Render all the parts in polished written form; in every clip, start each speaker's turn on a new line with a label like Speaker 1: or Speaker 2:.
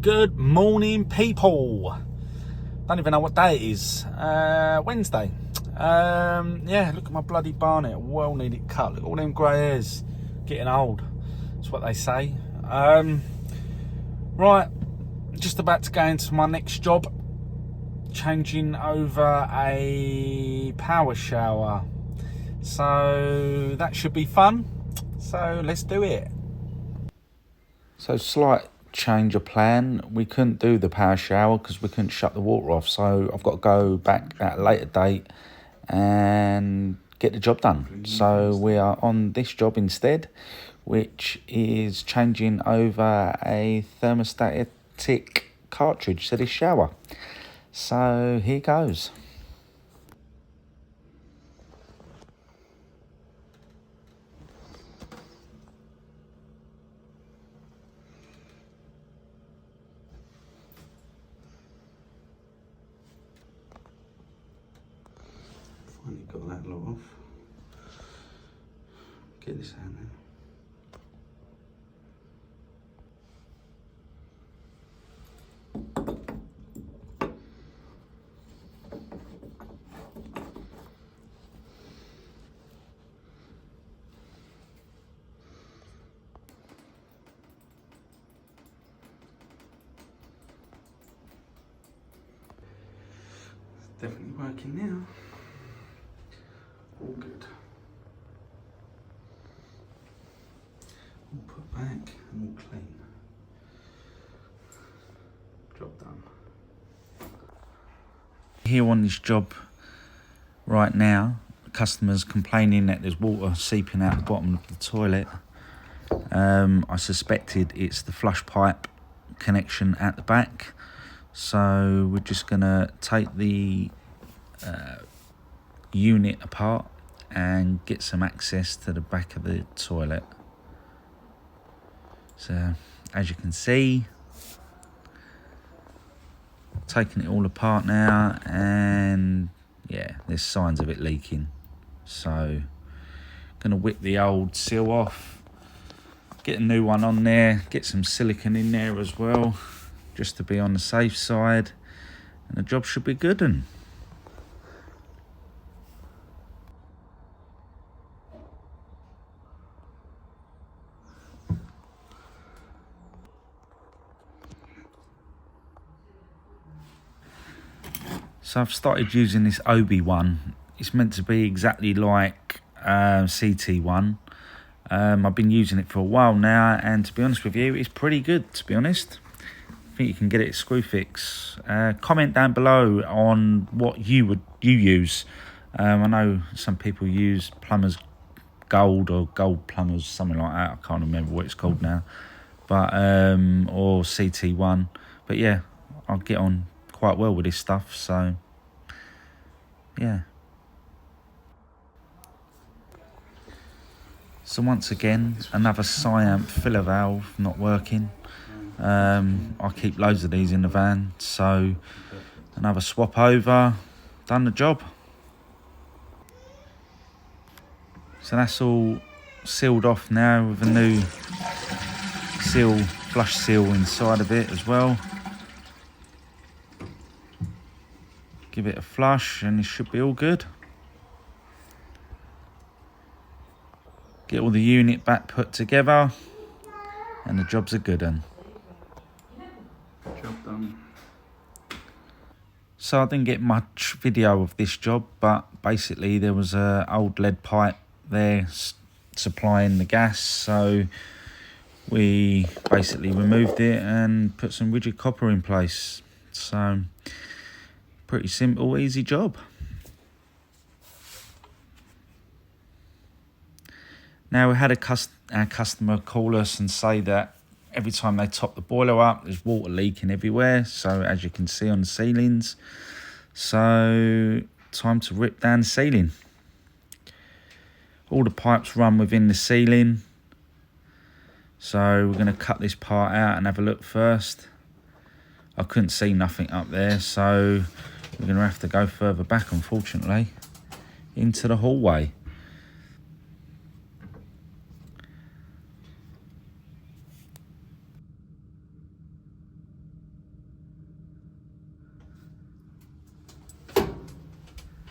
Speaker 1: Good morning, people. Don't even know what day it is. Wednesday. Yeah, look at my bloody barnet. Well needed cut. Look at all them grey hairs. Getting old. That's what they say. Right, just about to go into my next job. Changing over a power shower. So that should be fun. So let's do it. So slight change of plan. We couldn't do the power shower because we couldn't shut the water off. So I've got to go back at a later date and get the job done. So we are on this job instead, which is changing over a thermostatic cartridge to this shower. So here goes. Finally got that lot off. Get this out now. Definitely working now. All good. All put back and all clean. Job done. Here on this job right now, the customer's complaining that there's water seeping out the bottom of the toilet. I suspected it's the flush pipe connection at the back. So we're just gonna take the unit apart and get some access to the back of the toilet. So as you can see, taking it all apart now, and yeah, there's signs of it leaking. So gonna whip the old seal off, get a new one on there, get some silicone in there as well, just to be on the safe side, and the job should be good. And so I've started using this Obi one. It's meant to be exactly like CT1. I've been using it for a while now, and to be honest with you, it's pretty good, to be honest. I think you can get it at Screwfix. Comment down below on what you use. I know some people use Plumbers Gold or Gold Plumbers, something like that. I can't remember what it's called now. But or CT1. But yeah, I'll get on quite well with this stuff. So yeah. So once again, another Cyan filler valve not working. I keep loads of these in the van, so another swap over, done the job. So that's all sealed off now with a new flush seal inside of it as well. Give it a flush and it should be all good. Get all the unit back put together and the job's a good one. Job done. So I didn't get much video of this job, but basically there was a old lead pipe there supplying the gas, so we basically removed it and put some rigid copper in place. So pretty simple, easy job. Now we had our customer call us and say that every time they top the boiler up, there's water leaking everywhere. So as you can see on the ceilings. So time to rip down the ceiling. All the pipes run within the ceiling. So we're going to cut this part out and have a look first. I couldn't see nothing up there, so we're going to have to go further back, unfortunately, into the hallway.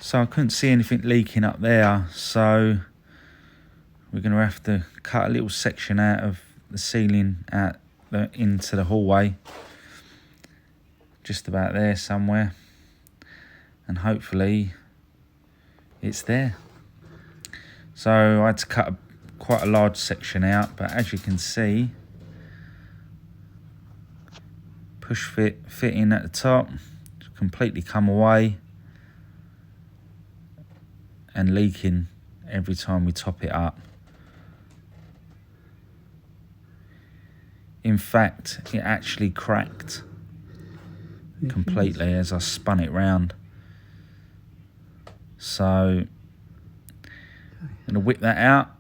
Speaker 1: So I couldn't see anything leaking up there, so we're going to have to cut a little section out of the ceiling into the hallway, just about there somewhere, and hopefully it's there. So I had to cut quite a large section out, but as you can see, push fit in at the top, completely come away and leaking every time we top it up. In fact, it actually cracked completely as I spun it round. So I'm going to whip that out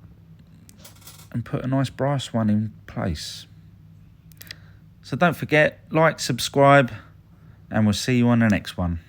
Speaker 1: and put a nice brass one in place. So don't forget, like, subscribe, and we'll see you on the next one.